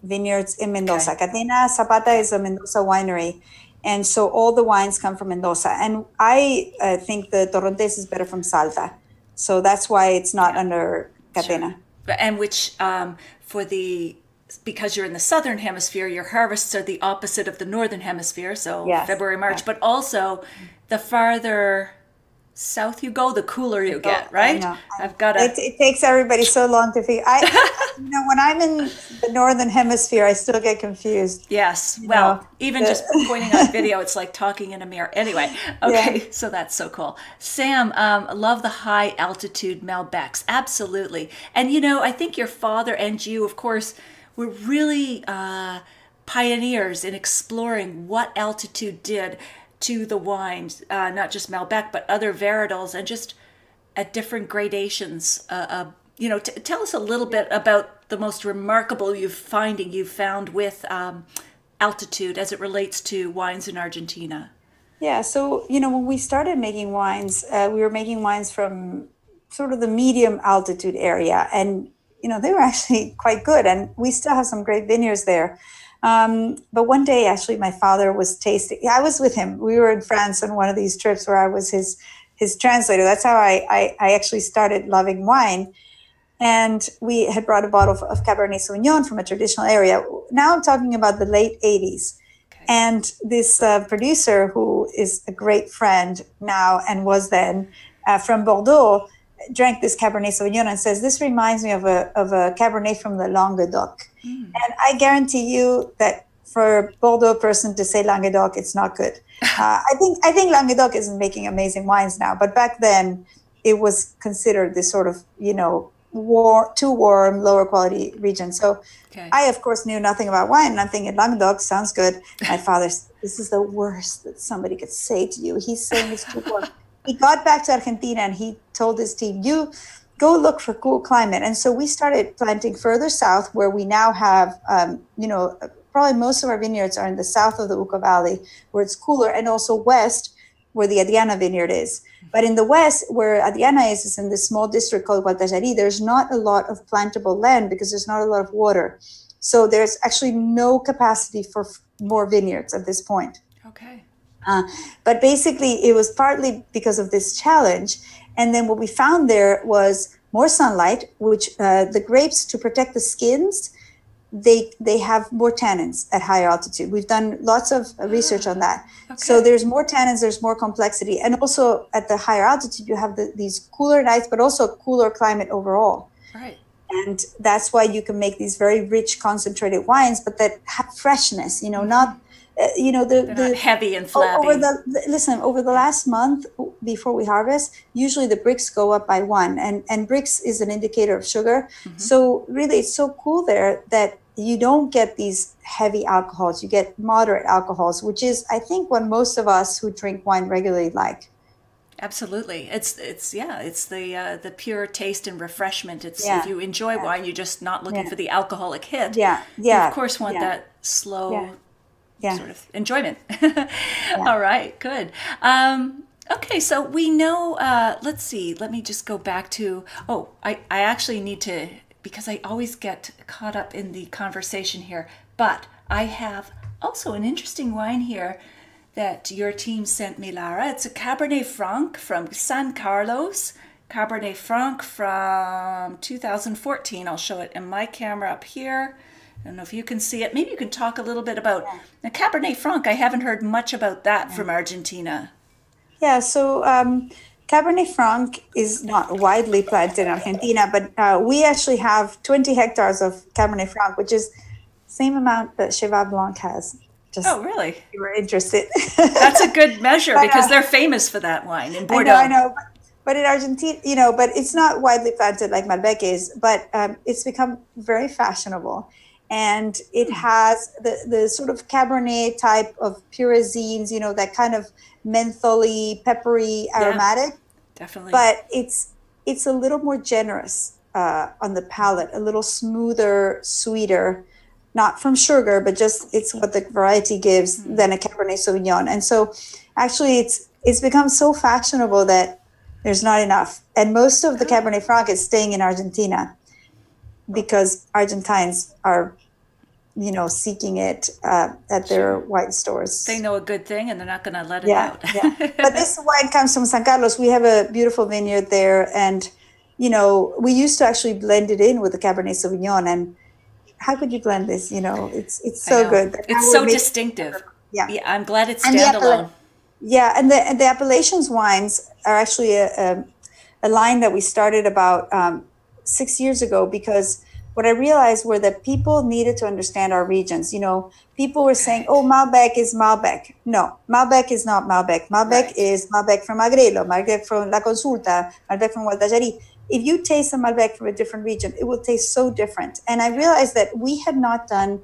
vineyards in Okay. Mendoza. Catena Zapata Okay. is a Mendoza winery, and so all the wines come from Mendoza. And I think the Torrontés is better from Salta, so that's why it's not Yeah. under Sure. Catena. And which, for the, because you're in the southern hemisphere, your harvests are the opposite of the northern hemisphere. So Yes, February, yeah. March, but also the farther south you go, the cooler you Oh, get, I right? know. I've got a, It takes everybody so long to figure. When I'm in the northern hemisphere, I still get confused. yes. You know, Well, even the, just pointing on video, it's like talking in a mirror. Anyway, yeah. okay, so that's so cool. Sam, love the high altitude Malbecs. Absolutely. And I think your father and you, of course, were really pioneers in exploring what altitude did to the wines, not just Malbec, but other varietals, and just at different gradations. Tell us a little bit about the most remarkable you've found with altitude as it relates to wines in Argentina. Yeah, so when we started making wines, we were making wines from sort of the medium altitude area, and they were actually quite good, and we still have some great vineyards there. But one day, actually, my father was tasting. Yeah, I was with him. We were in France on one of these trips where I was his translator. That's how I actually started loving wine. And we had brought a bottle of Cabernet Sauvignon from a traditional area. Now I'm talking about the late 80s. Okay. And this producer, who is a great friend now and was then from Bordeaux, drank this Cabernet Sauvignon and says, "This reminds me of a Cabernet from the Languedoc." And I guarantee you that for a Bordeaux person to say Languedoc, it's not good. I think Languedoc isn't making amazing wines now, but back then it was considered this sort of too warm, lower quality region. So Okay. I, of course, knew nothing about wine, and I'm thinking Languedoc sounds good. My father, this is the worst that somebody could say to you. He's saying it's too warm. He got back to Argentina and he told his team, "You go look for cool climate." And so we started planting further south, where we now have, probably most of our vineyards are in the south of the Uco Valley, where it's cooler, and also west, where the Adriana vineyard is. But in the west, where Adriana is in this small district called Guatallari, there's not a lot of plantable land because there's not a lot of water. So there's actually no capacity for more vineyards at this point. Okay. But basically, it was partly because of this challenge. And then what we found there was more sunlight, which the grapes, to protect the skins, they have more tannins at higher altitude. We've done lots of research on that. Okay. So there's more tannins, there's more complexity. And also at the higher altitude, you have these cooler nights, but also cooler climate overall. Right. And that's why you can make these very rich, concentrated wines, but that have freshness, not, They're not heavy and flabby. over the last month before we harvest, usually the bricks go up by 1, and bricks is an indicator of sugar. So really, it's so cool there that you don't get these heavy alcohols. You get moderate alcohols, which is, I think, what most of us who drink wine regularly like. Absolutely. It's the pure taste and refreshment. It's Yeah, if you enjoy yeah, wine, you're just not looking yeah, for the alcoholic hit. yeah, You yeah, of course want yeah, that slow yeah, sort of enjoyment. yeah. All right, good. Okay, so we know, let's see, let me just go back to, I actually need to, because I always get caught up in the conversation here, but I have also an interesting wine here that your team sent me, Lara. It's a Cabernet Franc from San Carlos. Cabernet Franc from 2014. I'll show it in my camera up here. I don't know if you can see it. Maybe you can talk a little bit about the Cabernet Franc. I haven't heard much about that from Argentina. Yeah, so Cabernet Franc is not widely planted in Argentina, but we actually have 20 hectares of Cabernet Franc, which is the same amount that Cheval Blanc has. Just Oh, really? if you were interested. That's a good measure But, because they're famous for that wine in Bordeaux. I know. But in Argentina, but it's not widely planted like Malbec is, but it's become very fashionable. And it has the sort of Cabernet type of pyrazines, that kind of mentholy, peppery, aromatic. Definitely. But it's a little more generous on the palate, a little smoother, sweeter, not from sugar, but just it's what the variety gives than a Cabernet Sauvignon. And so actually it's become so fashionable that there's not enough. And most of the Cabernet Franc is staying in Argentina because Argentines are, seeking it at their wine stores. They know a good thing and they're not going to let it out. Yeah. But this wine comes from San Carlos. We have a beautiful vineyard there. And, we used to actually blend it in with the Cabernet Sauvignon. And how could you blend this? It's so good. It's so distinctive. Yeah. I'm glad it's standalone. Yeah, and the appellations wines are actually a line that we started about 6 years ago, because what I realized were that people needed to understand our regions. People were saying, "Oh, Malbec is Malbec." No, Malbec is not Malbec. Malbec is Malbec from Agrelo, Malbec from La Consulta, Malbec from Guadalajara. If you taste a Malbec from a different region, it will taste so different. And I realized that we had not done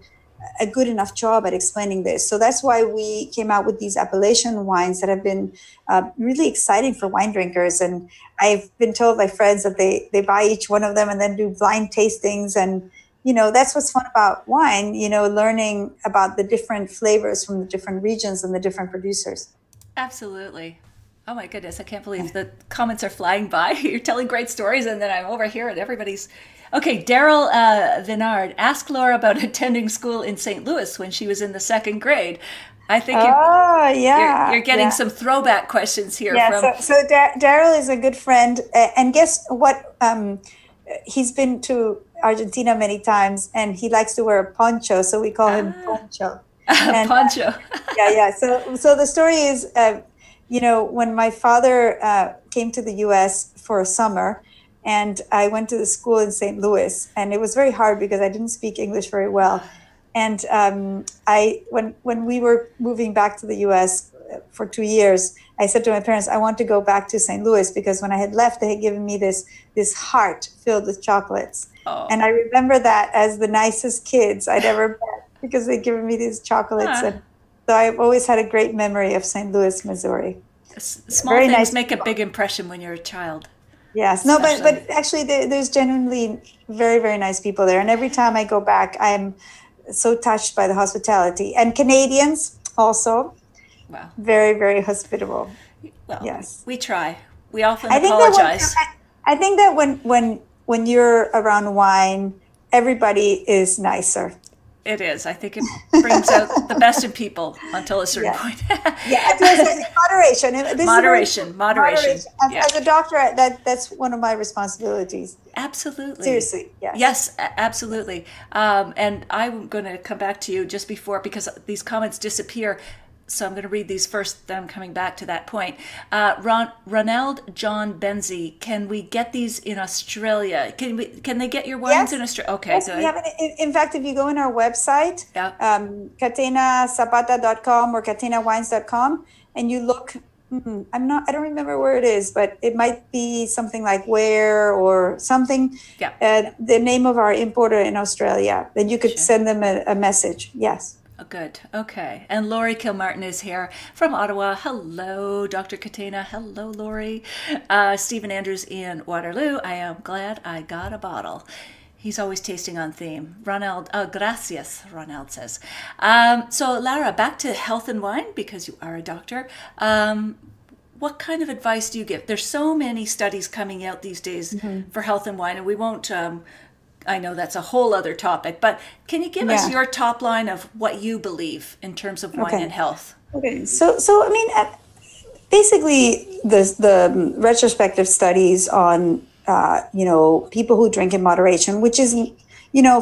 a good enough job at explaining this. So that's why we came out with these appellation wines that have been really exciting for wine drinkers. And I've been told by friends that they buy each one of them and then do blind tastings. And, that's what's fun about wine, learning about the different flavors from the different regions and the different producers. Absolutely. Oh my goodness, I can't believe the comments are flying by. You're telling great stories and then I'm over here and everybody's... Okay, Daryl Vinard, ask Laura about attending school in St. Louis when she was in the 2nd grade. I think you're getting some throwback questions here. Yeah, so Daryl is a good friend. And guess what? He's been to Argentina many times and he likes to wear a poncho, so we call him Poncho. And, poncho. So the story is... when my father came to the U.S. for a summer, and I went to the school in St. Louis, and it was very hard because I didn't speak English very well. And when we were moving back to the U.S. for 2 years, I said to my parents, I want to go back to St. Louis, because when I had left, they had given me this heart filled with chocolates. Oh. And I remember that as the nicest kids I'd ever met, because they'd given me these chocolates. And so I've always had a great memory of St. Louis, Missouri. Small very things make a big impression when you're a child. Yes, no, but actually there's genuinely very, very nice people there. And every time I go back, I'm so touched by the hospitality. And Canadians also, very, very hospitable. Well, yes, we try. We often apologize. I think that when you're around wine, everybody is nicer. It is. I think it brings out the best in people until a certain point. Moderation. As a doctor, that's one of my responsibilities. Absolutely. Seriously. Yes. Yes, absolutely. And I'm going to come back to you just before, because these comments disappear. So I'm going to read these first, then I'm coming back to that point. Ronald John Benzie, can we get these in Australia? Can they get your wines in Australia? Okay, yes, good. We have it. In fact, if you go on our website, catenazapata.com or catenawines.com, and you look, I don't remember where it is, but it might be something like where or something. Yeah. The name of our importer in Australia, then you could send them a message. Yes. Oh, good. Okay. And Laurie Kilmartin is here from Ottawa. Hello, Dr. Catena. Hello, Laurie. Stephen Andrews in Waterloo. I am glad I got a bottle. He's always tasting on theme. Ronald, gracias, Ronald says. So, Lara, back to health and wine, because you are a doctor. What kind of advice do you give? There's so many studies coming out these days for health and wine, and we won't... I know that's a whole other topic, but can you give us your top line of what you believe in terms of wine and health? Okay, so I mean, basically, the retrospective studies on people who drink in moderation, which is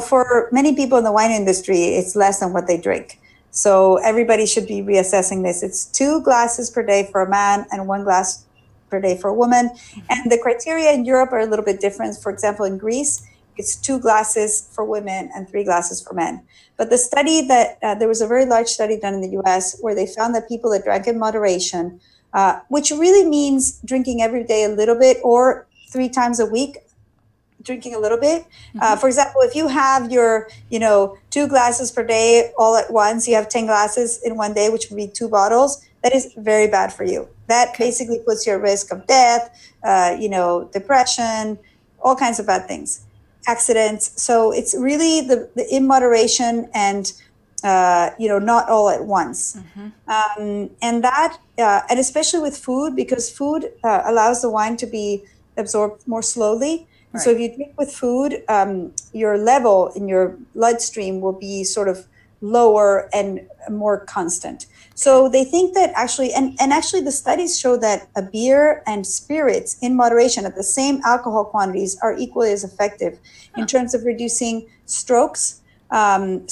for many people in the wine industry, it's less than what they drink. So everybody should be reassessing this. It's 2 glasses per day for a man and 1 glass per day for a woman, and the criteria in Europe are a little bit different. For example, in Greece, It's 2 glasses for women and 3 glasses for men. But the study that there was a very large study done in the U.S. where they found that people that drank in moderation, which really means drinking every day a little bit or 3 times a week, drinking a little bit. For example, if you have your, 2 glasses per day all at once, you have 10 glasses in one day, which would be 2 bottles. That is very bad for you. That basically puts you at risk of death, depression, all kinds of bad things, accidents. So it's really the in moderation and, not all at once. And that, and especially with food, because food allows the wine to be absorbed more slowly. Right. So if you drink with food, your level in your bloodstream will be sort of lower and more constant. So they think that actually, and actually the studies show that a beer and spirits in moderation at the same alcohol quantities are equally as effective in terms of reducing strokes, and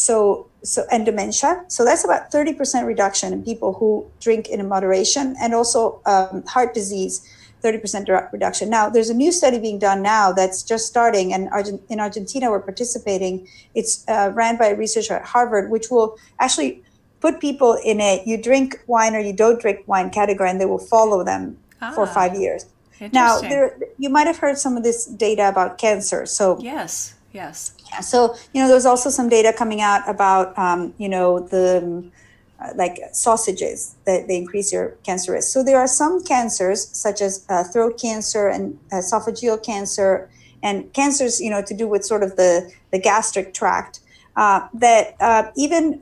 dementia. So that's about 30% reduction in people who drink in moderation, and also heart disease, 30% reduction. Now, there's a new study being done now that's just starting, and in Argentina we're participating. It's ran by a researcher at Harvard, which will actually put people in a you drink wine or you don't drink wine category, and they will follow them for 5 years. Now, you might have heard some of this data about cancer. So yes. Yeah, so, there's also some data coming out about, like sausages, that they increase your cancer risk. So there are some cancers, such as throat cancer and esophageal cancer, and cancers, to do with sort of the gastric tract, that even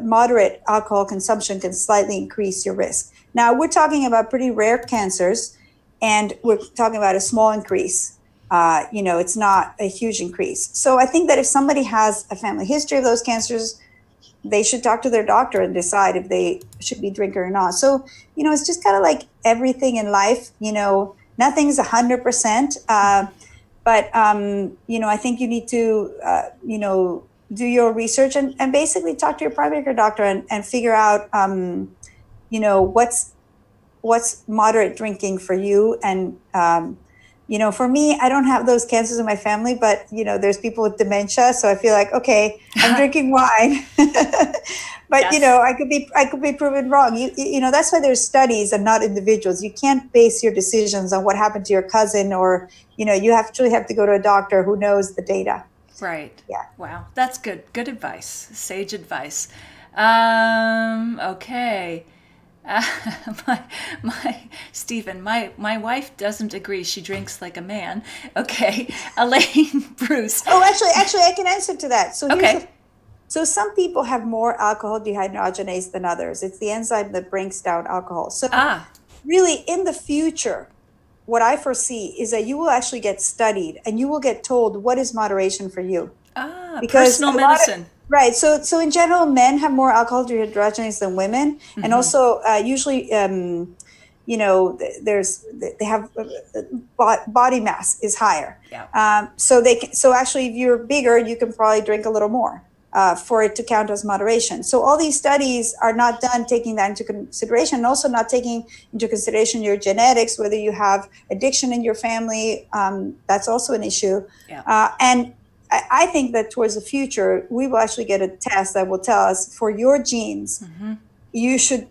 moderate alcohol consumption can slightly increase your risk. Now, we're talking about pretty rare cancers, and we're talking about a small increase. It's not a huge increase. So I think that if somebody has a family history of those cancers, they should talk to their doctor and decide if they should be drinking or not. So, it's just kind of like everything in life, nothing's 100%. But I think you need to, do your research and basically talk to your primary care doctor and figure out, what's moderate drinking for you. And, for me, I don't have those cancers in my family, but, there's people with dementia. So I feel like, okay, I'm drinking wine, but, yes. I could be proven wrong. That's why there's studies and not individuals. You can't base your decisions on what happened to your cousin, or, you actually have to go to a doctor who knows the data. Right. Yeah. Wow. That's good. Good advice. Sage advice. Okay. Stephen, my wife doesn't agree. She drinks like a man. Okay. Elaine Bruce. Oh, actually, I can answer to that. So okay. So some people have more alcohol dehydrogenase than others. It's the enzyme that breaks down alcohol. So really, in the future, what I foresee is that you will actually get studied and you will get told what is moderation for you. Because personal medicine. Right. So in general, men have more alcohol dehydrogenase than women. Mm-hmm. And also usually, they have body mass is higher. Yeah. So actually, if you're bigger, you can probably drink a little more for it to count as moderation. So all these studies are not done taking that into consideration, and also not taking into consideration your genetics, whether you have addiction in your family. That's also an issue. Yeah. And I think that towards the future, we will actually get a test that will tell us, for your genes, mm-hmm. you should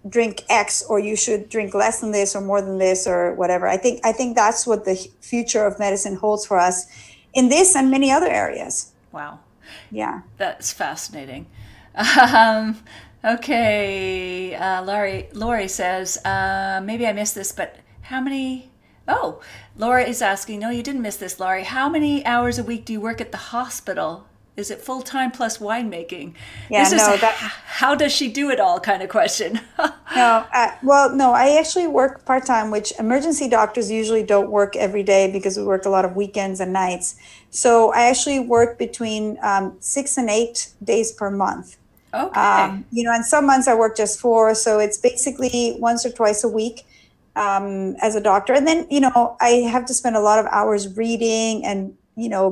drink X, or you should drink less than this or more than this, or whatever. I think that's what the future of medicine holds for us in this and many other areas. Wow. Yeah. That's fascinating. Okay. Lori says, maybe I missed this, but how many... Oh, Laura is asking, no, you didn't miss this, Laurie. How many hours a week do you work at the hospital? Is it full-time plus winemaking? Yeah, this is how does she do it all kind of question. No, I actually work part-time, which emergency doctors usually don't work every day because we work a lot of weekends and nights. So I actually work between 6 and 8 days per month. Okay. And some months I work just 4. So it's basically once or twice a week. As a doctor. And then, I have to spend a lot of hours reading and,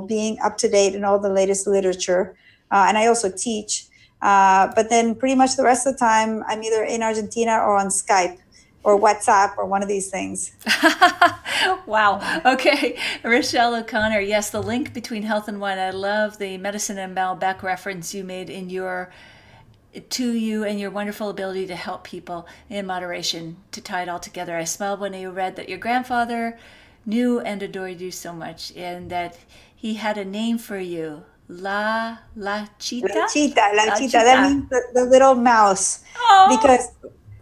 being up to date in all the latest literature. And I also teach. But then pretty much the rest of the time, I'm either in Argentina or on Skype or WhatsApp or one of these things. Wow. Okay. Rochelle O'Connor. Yes, the link between health and wine. I love the medicine and Malbec reference you made in to you and your wonderful ability to help people in moderation, to tie it all together. I smiled when you read that your grandfather knew and adored you so much, and that he had a name for you. La Chita? La Chita. That means the little mouse. Oh.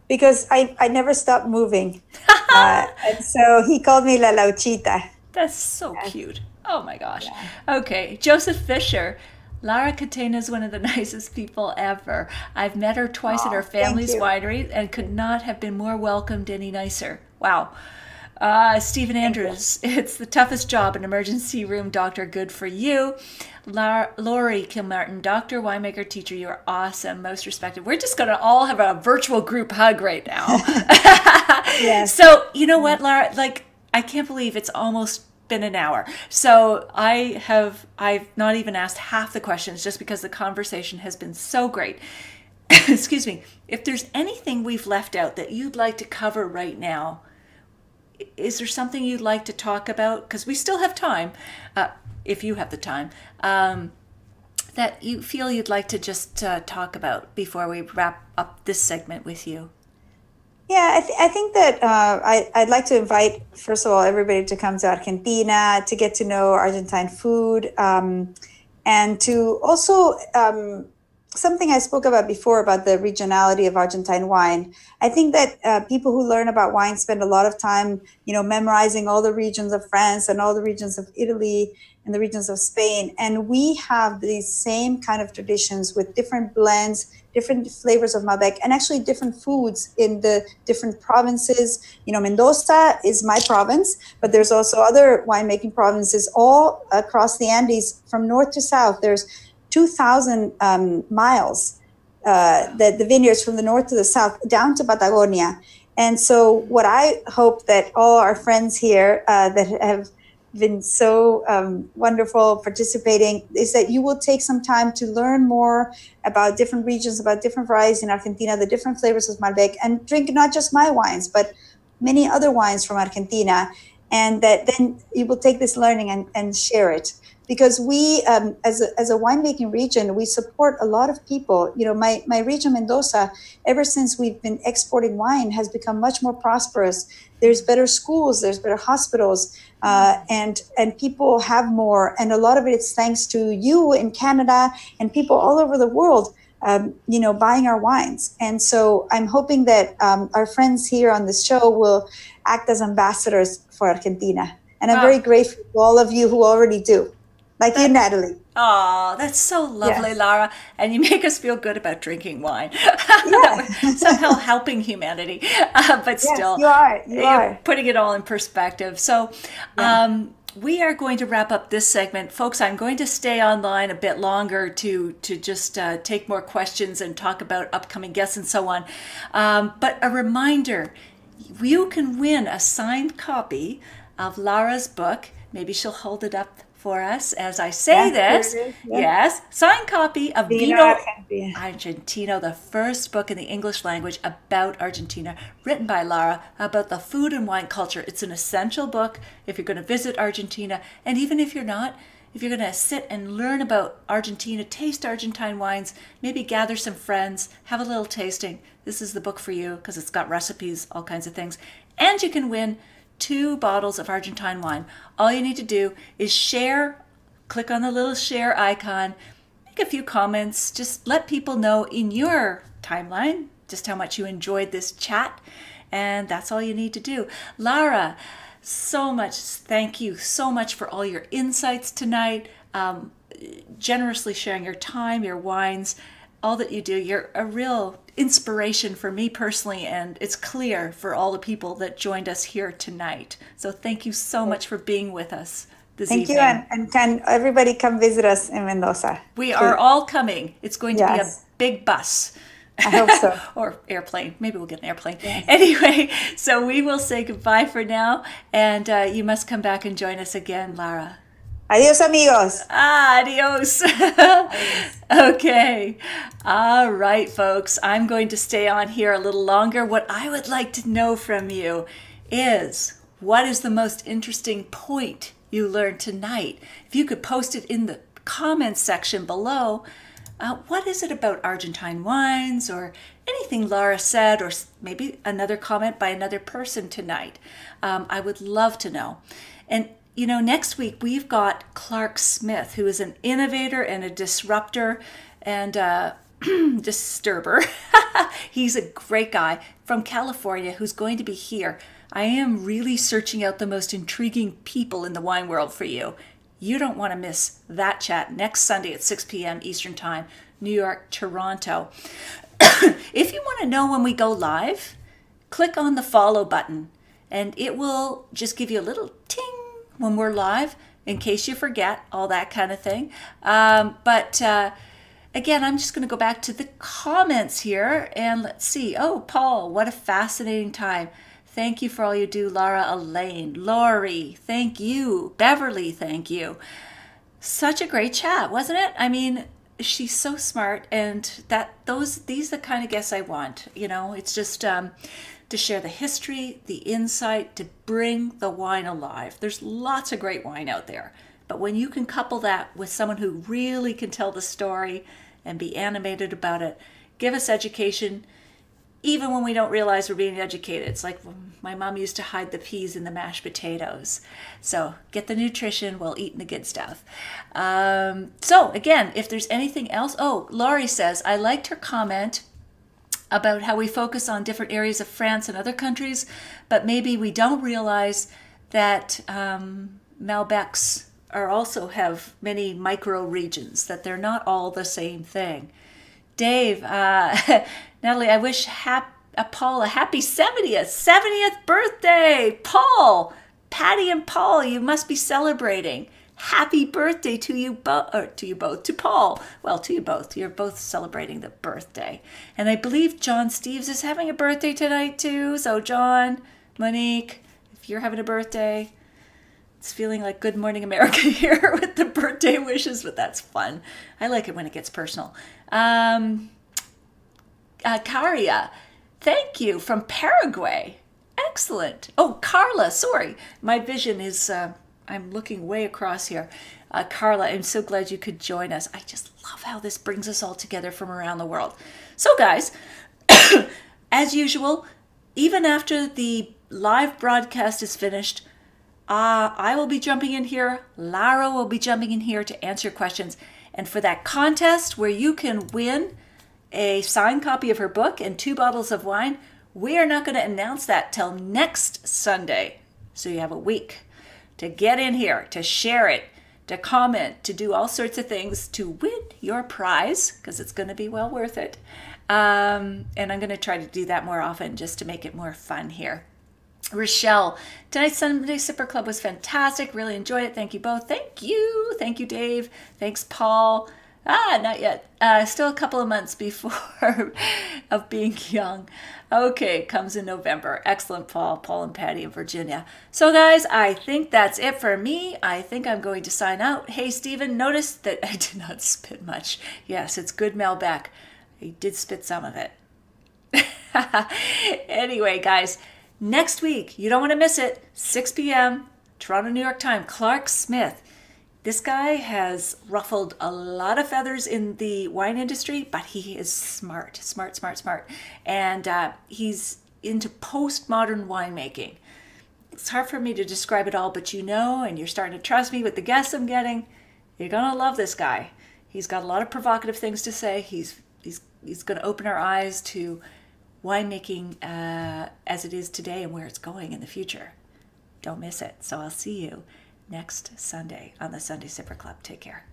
Because I never stopped moving. And so he called me La Lauchita. That's so cute. Oh my gosh. Yeah. Okay. Joseph Fisher. Lara Catena is one of the nicest people ever. I've met her twice at her family's winery and could not have been more welcomed any nicer. Wow. Stephen Andrews, it's the toughest job, an emergency room doctor. Good for you. Lori Kilmartin, doctor, winemaker, teacher, you're awesome, most respected. We're just going to all have a virtual group hug right now. Yes. So, you know what, Lara, like, I can't believe it's almost been an hour. So I've not even asked half the questions just because the conversation has been so great. Excuse me. If there's anything we've left out that you'd like to cover right now, is there something you'd like to talk about? Because we still have time, if you have the time, that you feel you'd like to just talk about before we wrap up this segment with you. Yeah, I think that I'd like to invite, first of all, everybody to come to Argentina, to get to know Argentine food, and to also, something I spoke about before about the regionality of Argentine wine. I think that people who learn about wine spend a lot of time, memorizing all the regions of France and all the regions of Italy and the regions of Spain. And we have these same kind of traditions with different blends, different flavors of Malbec, and actually different foods in the different provinces. Mendoza is my province, but there's also other winemaking provinces all across the Andes from north to south. There's 2,000 miles, the vineyards from the north to the south, down to Patagonia. And so what I hope that all our friends here that have been so wonderful participating is that you will take some time to learn more about different regions, about different varieties in Argentina, the different flavors of Malbec, and drink not just my wines, but many other wines from Argentina. And that then you will take this learning and share it. Because we, as a winemaking region, we support a lot of people. My region, Mendoza, ever since we've been exporting wine, has become much more prosperous. There's better schools, there's better hospitals, and people have more. And a lot of it is thanks to you in Canada and people all over the world, buying our wines. And so I'm hoping that our friends here on this show will act as ambassadors for Argentina. And I'm very grateful to all of you who already do. Like you, Natalie. Oh, that's so lovely, yes. Lara. And you make us feel good about drinking wine. Yeah. Somehow helping humanity. But still, you are. Putting it all in perspective. So we are going to wrap up this segment. Folks, I'm going to stay online a bit longer to just take more questions and talk about upcoming guests and so on. But a reminder, you can win a signed copy of Lara's book. Maybe she'll hold it up for us as I say this. Yes, signed copy of Vino Argentino, the first book in the English language about Argentina, written by Lara, about the food and wine culture. It's an essential book if you're going to visit Argentina, and even if you're not, if you're going to sit and learn about Argentina, taste Argentine wines, maybe gather some friends, have a little tasting, this is the book for you because it's got recipes, all kinds of things. And you can win 2 bottles of Argentine wine. All you need to do is share, click on the little share icon, make a few comments, just let people know in your timeline just how much you enjoyed this chat, and that's all you need to do. Lara, thank you so much for all your insights tonight, generously sharing your time, your wines, all that you do. You're a real inspiration for me personally, and it's clear for all the people that joined us here tonight. So thank you so much for being with us this evening. Thank you, and can everybody come visit us in Mendoza? We are all coming. It's going to be a big bus. I hope so. Or airplane. Maybe we'll get an airplane. Yes. Anyway, so we will say goodbye for now, and you must come back and join us again, Lara. Adios, amigos. Adios. Adios. Okay. All right, folks. I'm going to stay on here a little longer. What I would like to know from you is, what is the most interesting point you learned tonight? If you could post it in the comments section below, what is it about Argentine wines or anything Laura said, or maybe another comment by another person tonight? I would love to know. And you know, next week we've got Clark Smith, who is an innovator and a disruptor and a disturber. He's a great guy from California who's going to be here. I am really searching out the most intriguing people in the wine world for you. You don't want to miss that chat next Sunday at 6 p.m. Eastern Time, New York, Toronto. If you want to know when we go live, click on the follow button and it will just give you a little ting when we're live, in case you forget, all that kind of thing. Again, I'm just going to go back to the comments here and let's see. Oh, Paul, what a fascinating time. Thank you for all you do, Laura, Elaine, Lori, thank you. Beverly, thank you. Such a great chat, wasn't it? I mean, she's so smart, and these are the kind of guests I want. You know, it's just to share the history, the insight, to bring the wine alive. There's lots of great wine out there, but when you can couple that with someone who really can tell the story and be animated about it, give us education, even when we don't realize we're being educated. It's like my mom used to hide the peas in the mashed potatoes. So get the nutrition while eating the good stuff. So again, if there's anything else, oh, Laurie says, I liked her comment about how we focus on different areas of France and other countries, but maybe we don't realize that Malbecs also have many micro regions, that they're not all the same thing. Dave, Natalie, I wish Paul a happy 70th birthday. Paul, Patty and Paul, you must be celebrating. Happy birthday to you both, to Paul. Well, to you both. You're both celebrating the birthday. And I believe John Steves is having a birthday tonight too. So John, Monique, if you're having a birthday, it's feeling like Good Morning America here with the birthday wishes, but that's fun. I like it when it gets personal. Karia, thank you, from Paraguay. Excellent. Oh, Carla, sorry. My vision is, I'm looking way across here. Carla, I'm so glad you could join us. I just love how this brings us all together from around the world. So guys, as usual, even after the live broadcast is finished, I will be jumping in here. Lara will be jumping in here to answer your questions. And for that contest where you can win a signed copy of her book and 2 bottles of wine, we are not going to announce that till next Sunday. So you have a week to get in here, to share it, to comment, to do all sorts of things to win your prize, because it's going to be well worth it. And I'm going to try to do that more often just to make it more fun here. Rochelle, tonight's Sunday Sipper Club was fantastic. Really enjoyed it. Thank you both. Thank you. Thank you, Dave. Thanks, Paul. Not yet. Still a couple of months before of being young. Okay, comes in November. Excellent, Paul. Paul and Patty in Virginia. So, guys, I think that's it for me. I think I'm going to sign out. Hey, Stephen, notice that I did not spit much. Yes, it's good Malbec. I did spit some of it. Anyway, guys, next week, you don't want to miss it, 6 p.m., Toronto, New York time, Clark Smith. This guy has ruffled a lot of feathers in the wine industry, but he is smart. And he's into postmodern winemaking. It's hard for me to describe it all, but you know, and you're starting to trust me with the guests I'm getting. You're going to love this guy. He's got a lot of provocative things to say. He's going to open our eyes to winemaking as it is today and where it's going in the future. Don't miss it. So I'll see you next Sunday on the Sunday Sipper Club. Take care.